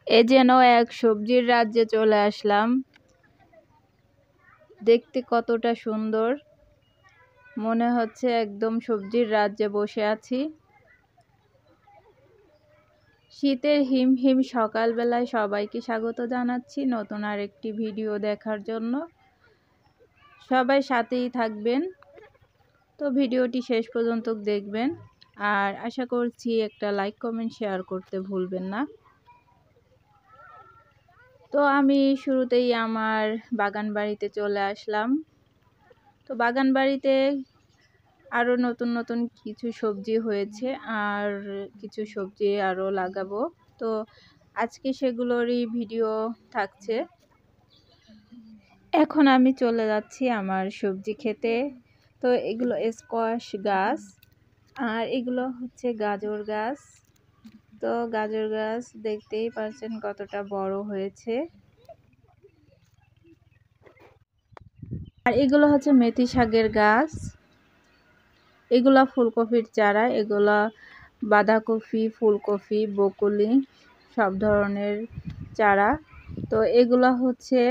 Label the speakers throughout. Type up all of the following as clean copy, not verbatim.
Speaker 1: এ যেন এক সবজির রাজ্যে চলে আসলাম। দেখতে কতটা সুন্দর, মনে হচ্ছে একদম সবজির রাজ্যে বসে আছি। শীতের হিমহিম সকালবেলায় সবাইকে স্বাগত জানাচ্ছি নতুন আরেকটি ভিডিও দেখার জন্য। সবাই সাথেই থাকবেন, তো ভিডিওটি শেষ পর্যন্ত দেখবেন। আর আশা করছি একটা লাইক কমেন্ট শেয়ার করতে ভুলবেন না। তো আমি শুরুতেই আমার বাগান বাড়িতে চলে আসলাম। তো বাগান বাড়িতে আরও নতুন নতুন কিছু সবজি হয়েছে, আর কিছু সবজি আরও লাগাবো। তো আজকে সেগুলোরই ভিডিও থাকছে। এখন আমি চলে যাচ্ছি আমার সবজি খেতে। তো এগুলো স্কোয়াশ গাছ, আর এগুলো হচ্ছে গাজর গাছ। তো গাজর গাছ দেখতেই পাচ্ছেন কতটা বড় হয়েছে। আর এগুলো হচ্ছে মেথি শাকের গাছ। এগুলা ফুলকপির চারা, এগুলা বাঁধাকপি, ফুলকপি, বকুলি সব ধরনের চারা। তো এগুলা হচ্ছে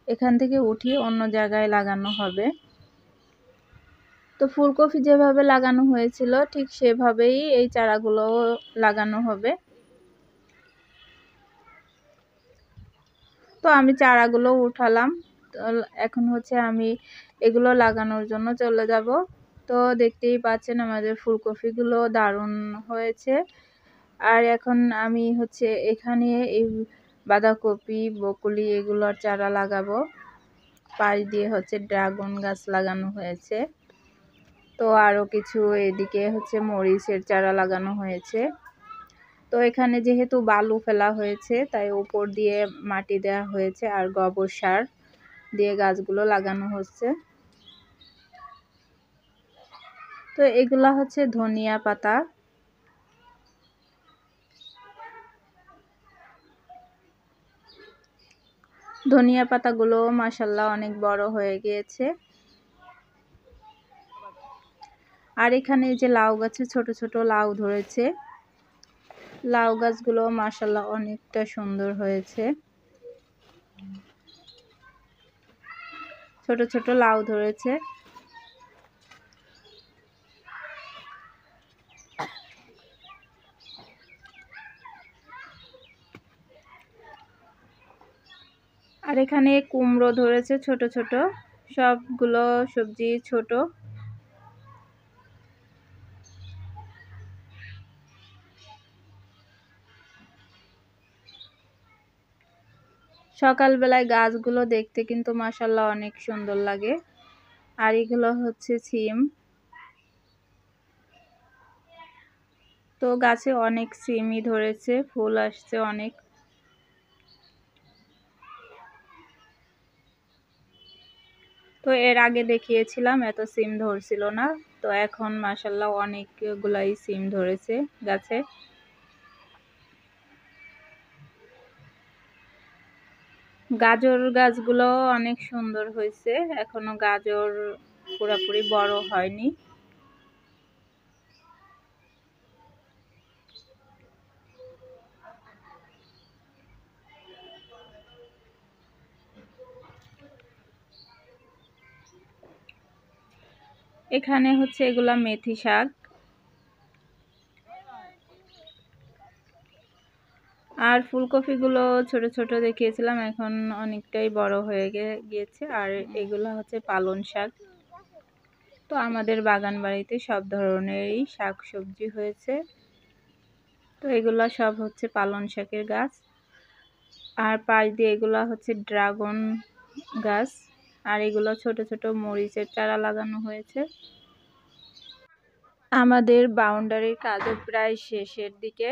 Speaker 1: এখান থেকে উঠিয়ে অন্য জায়গায় লাগানো হবে। তো ফুলকপি যেভাবে লাগানো হয়েছিল ঠিক সেভাবেই এই চারাগুলো লাগানো হবে। তো আমি চারাগুলো উঠালাম। তো এখন হচ্ছে আমি এগুলো লাগানোর জন্য চলে যাব। তো দেখতেই পাচ্ছেন আমাদের ফুলকপিগুলো দারুণ হয়েছে। আর এখন আমি হচ্ছে এখানে এই বাঁধাকপি, বকুলি এগুলোর চারা লাগাবো। পাশ দিয়ে হচ্ছে ড্রাগন গাছ লাগানো হয়েছে। তো আরও কিছু এদিকে হচ্ছে মরিচের চারা লাগানো হয়েছে। তো এখানে যেহেতু বালু ফেলা হয়েছে তাই উপর দিয়ে মাটি দেওয়া হয়েছে আর গোবর সার দিয়ে গাছগুলো লাগানো হচ্ছে। তো এগুলা হচ্ছে ধনিয়া পাতা। ধনিয়া পাতাগুলো মাশাআল্লাহ অনেক বড় হয়ে গিয়েছে। আর এখানে যে লাউ গাছে ছোট ছোট লাউ ধরেছে, লাউ গাছগুলো মাশাআল্লাহ অনেকটা সুন্দর হয়েছে। ছোট ছোট লাউ ধরেছে। আর এখানে কুমড়ো ধরেছে ছোট ছোট, সবগুলো সবজি ছোট। সকালবেলায় গাছগুলো দেখতে কিন্তু মাশাআল্লাহ অনেক সুন্দর লাগে। আর এগুলো হচ্ছে সিম। তো গাছে অনেক সিমই ধরেছে, ফুল আসছে অনেক। তো এর আগে দেখিয়েছিলাম এত সিম ধরছিল না, তো এখন মাশাআল্লাহ অনেকগুলাই সিম ধরেছে গাছে। গাজর গাছগুলো অনেক সুন্দর হয়েছে, এখনো গাজর পুরোপুরি বড় হয়নি। এখানে হচ্ছে এগুলা মেথি শাক। আর ফুলকপিগুলো ছোট ছোট দেখিয়েছিলাম, এখন অনেকটাই বড় হয়ে গিয়েছে। আর এগুলো হচ্ছে পালং শাক। তো আমাদের বাগান বাড়িতে সব ধরনেরই শাক সবজি হয়েছে। তো এগুলা সব হচ্ছে পালং শাকের গাছ। আর পাশ দিয়ে এগুলা হচ্ছে ড্রাগন গাছ। আর এগুলো ছোট ছোট মরিচের চারা লাগানো হয়েছে। আমাদের বাউন্ডারির কাজও প্রায় শেষের দিকে।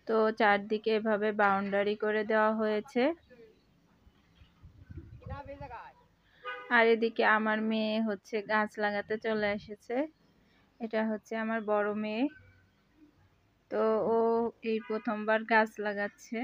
Speaker 1: তো চারদিকে এভাবে বাউন্ডারি করে দেওয়া হয়েছে। আর এদিকে আমার মেয়ে হচ্ছে গাছ লাগাতে চলে এসেছে। এটা হচ্ছে আমার বড় মেয়ে। তো ও এই প্রথমবার গাছ লাগাচ্ছে।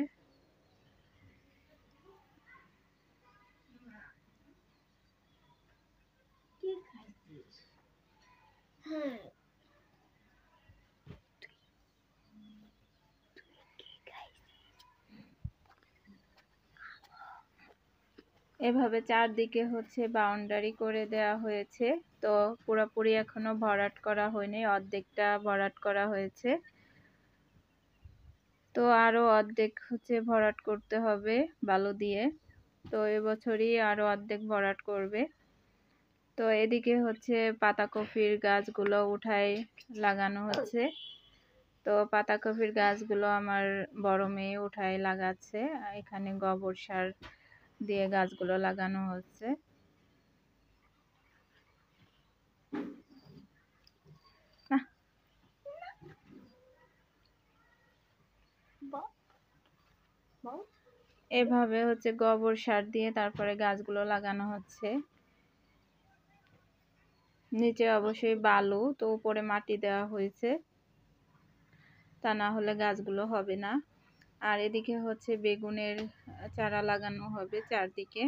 Speaker 1: এভাবে চারদিকে হচ্ছে বাউন্ডারি করে দেওয়া হয়েছে। তো পুরোপুরি এখনো ভরাট করা হয়নি, অর্ধেকটা ভরাট করা হয়েছে। তো আরো অর্ধেক হচ্ছে ভরাট করতে হবে বালু দিয়ে। তো এবছরই আরো অর্ধেক ভরাট করবে। তো এদিকে হচ্ছে পাতাকপির গাছগুলো উঠায় লাগানো হচ্ছে। তো পাতাকপির গাছগুলো আমার বড় মেয়ে উঠায় লাগাচ্ছে। এখানে গোবর সার দিয়ে গাছগুলো লাগানো হচ্ছে। এভাবে হচ্ছে গোবর সার দিয়ে তারপরে গাছগুলো লাগানো হচ্ছে। নিচে অবশ্যই বালু, তো উপরে মাটি দেওয়া হয়েছে, তা না হলে গাছগুলো হবে না। আর এদিকে হচ্ছে বেগুনের চারা লাগানো হবে চারদিকে।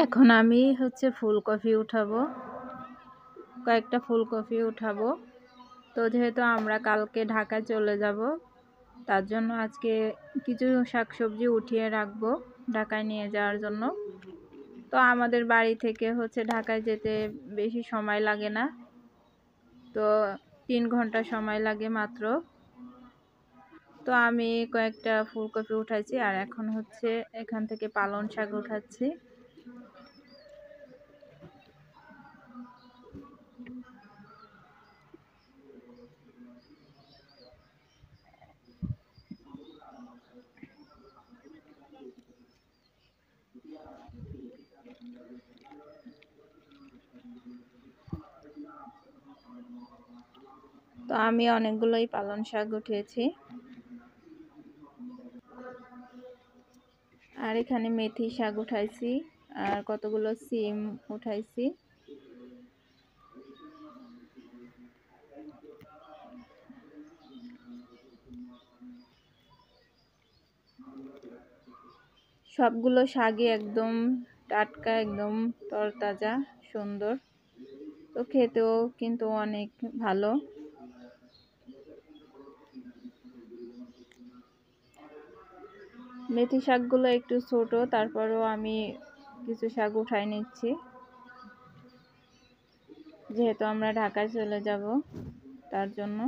Speaker 1: এখন আমি হচ্ছে ফুলকপি উঠাবো, কয়েকটা ফুলকপি উঠাবো। তো যেহেতু আমরা কালকে ঢাকায় চলে যাব, তার জন্য আজকে কিছু শাকসবজি উঠিয়ে রাখবো ঢাকায় নিয়ে যাওয়ার জন্য। তো আমাদের বাড়ি থেকে হচ্ছে ঢাকায় যেতে বেশি সময় লাগে না, তো 3 ঘন্টা সময় লাগে মাত্র। তো আমি কয়েকটা ফুলকপি উঠাইছি, আর এখন হচ্ছে এখান থেকে পালং শাক উঠাচ্ছি। তো আমি অনেকগুলোই পালং শাক উঠিয়েছি। আর এখানে মেথি শাক উঠাইছি, আর কতগুলো সিম উঠাইছি। সবগুলো শাকই একদম টাটকা, একদম তরতাজা, সুন্দর। তো খেতেও কিন্তু অনেক ভালো। মেথি শাকগুলো একটু ছোট, তারপরেও আমি কিছু শাক উঠাই নিচ্ছি, যেহেতু আমরা ঢাকায় চলে যাব তার জন্য।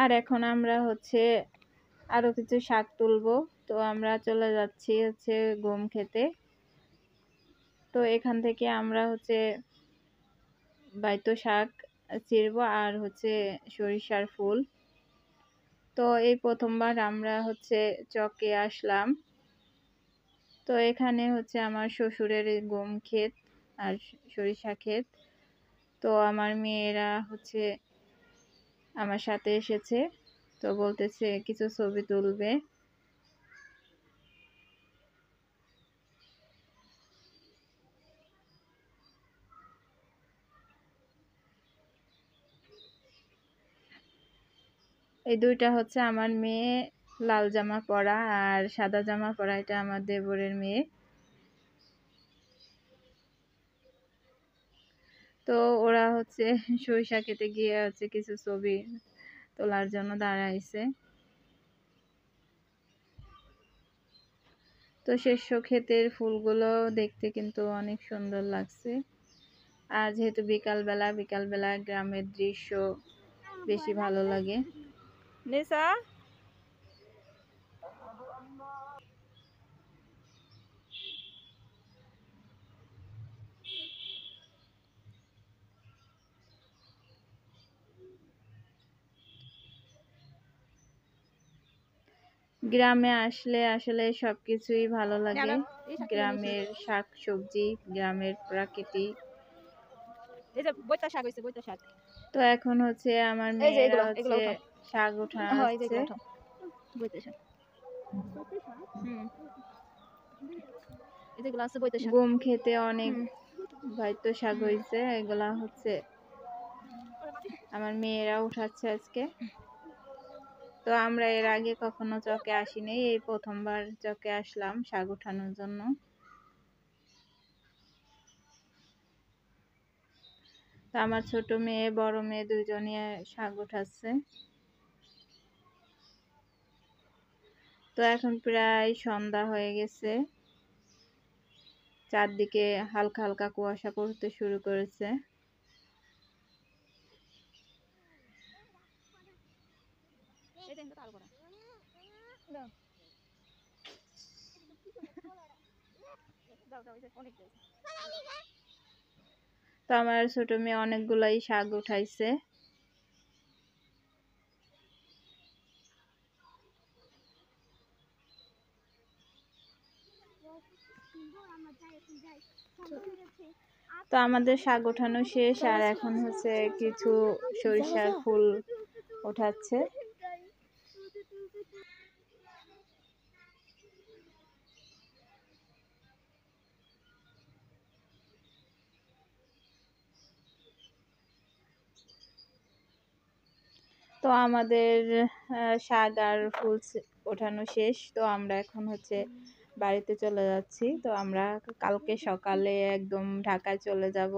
Speaker 1: আর এখন আমরা হচ্ছে আরো কিছু শাক তুলবো। তো আমরা চলে যাচ্ছি হচ্ছে গম খেতে। তো এখান থেকে আমরা হচ্ছে বাইতো শাক ছিঁড়বো, আর হচ্ছে সরিষার ফুল। তো এই প্রথমবার আমরা হচ্ছে চকে আসলাম। তো এখানে হচ্ছে আমার শ্বশুরের গম ক্ষেত আর সরিষা ক্ষেত। তো আমার মেয়েরা হচ্ছে আমার সাথে এসেছে, তো বলতেছে কিছু ছবি তুলবে। এই দুইটা হচ্ছে আমার মেয়ে, লাল জামা পরা আর সাদা জামা পরা, এটা আমার দেবরের মেয়ে। তো ওরা হচ্ছে সরিষা খেতে গিয়ে হচ্ছে কিছু ছবি তোলার জন্য দাঁড়াইছে। তো শস্য ক্ষেতের ফুলগুলো দেখতে কিন্তু অনেক সুন্দর লাগছে। আর যেহেতু বিকালবেলা গ্রামের দৃশ্য বেশি ভালো লাগে। নিসা, গ্রামে আসলে আসলে সবকিছুই ভালো লাগে। গ্রামের শাক সবজি, গ্রামের প্রাকৃতিক। তো এখন হচ্ছে আমার মেয়েরা হচ্ছে শাক উঠাচ্ছে। গম খেতে অনেক হয়তো শাক হয়েছে, এগুলা হচ্ছে আমার মেয়েরা উঠাচ্ছে আজকে। তো আমরা এর আগে কখনো চকে আসিনি, এই প্রথমবার চকে আসলাম শাক উঠানোর জন্য। তো আমার ছোট মেয়ে বড় মেয়ে দুজনই শাক উঠাচ্ছে। তো এখন প্রায় সন্ধ্যা হয়ে গেছে, চারদিকে হালকা হালকা কুয়াশা পড়তে শুরু করেছে। তো আমার ছোট মেয়ে অনেকগুলাই শাক উঠাইছে। তো আমাদের শাক ওঠানো শেষ, আর এখন হচ্ছে কিছু সরিষার ফুল ওঠাচ্ছে। তো আমাদের শাক আর ফুল ওঠানো শেষ। তো আমরা এখন হচ্ছে বাড়িতে চলে যাচ্ছি। তো আমরা কালকে সকালে একদম ঢাকায় চলে যাব।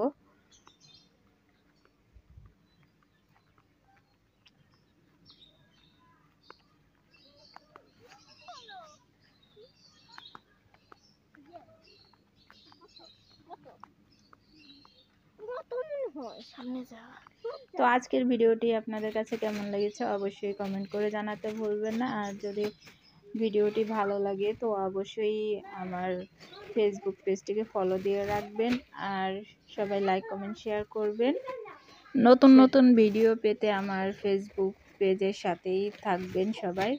Speaker 1: তো আজকের ভিডিওটি আপনাদের কাছে কেমন লেগেছে অবশ্যই কমেন্ট করে জানাতে ভুলবেন না। আর যদি ভিডিওটি ভালো লাগে তো অবশ্যই আমার ফেসবুক পেজটিকে ফলো দিয়ে রাখবেন, আর সবাই লাইক কমেন্ট শেয়ার করবেন। নতুন নতুন ভিডিও পেতে আমার ফেসবুক পেজের সাথেই থাকবেন সবাই।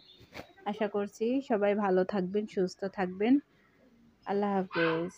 Speaker 1: আশা করছি সবাই ভালো থাকবেন, সুস্থ থাকবেন। আল্লাহ হাফেজ।